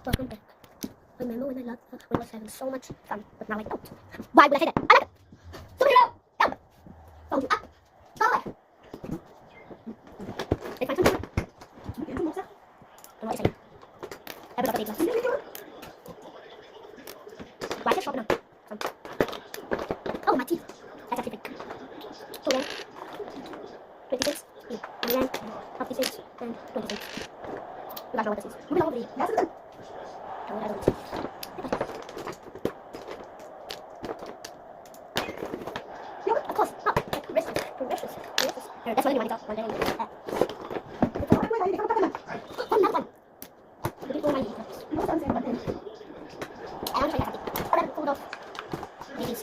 Welcome back. I remember when I was having so much fun, but now I don't. Why would I say that? I like it! Superhero! Help! Phone you up! Go away! Let's find something. Don't know what to say. Everybody got the glass. Why is it sharp enough? Oh, my teeth. That's actually big. 2 yen. 26. 1 yen. 56. And 26. You guys know what this is. Moving on to the last one. Of course, not precious. That's what you want to go. One day. Another one. The big one. I'm trying to have it. All that pulled off. These.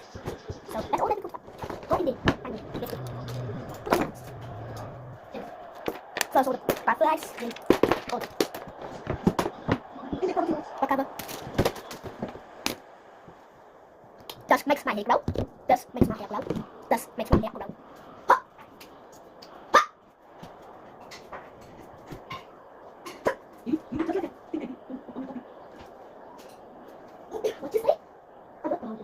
So that's all that we could find. Go in there. Find it. Get it. Put it down. Close all the butterflies. Then hold it. What cover? This makes my hair grow. This makes my hair grow. This makes my hair grow. Ha! Ha! What you say? I don't know.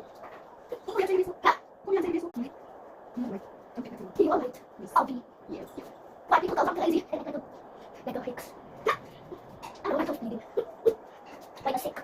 You are right. I'll be. Yes. Why people go crazy? They go hicks. I don't like those bleeding. Like a sick.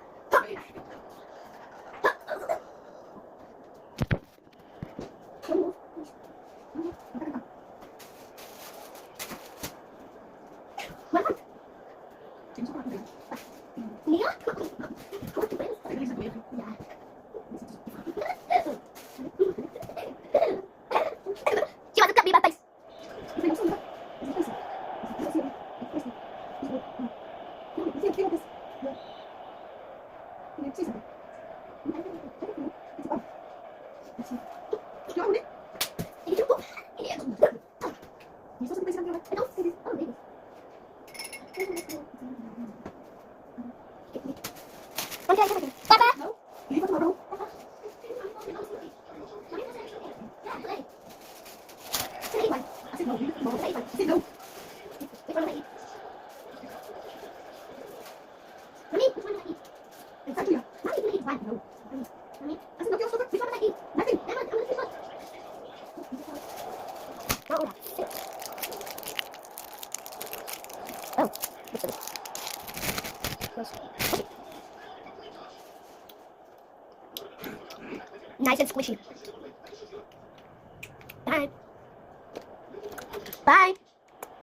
Oh, nice and squishy.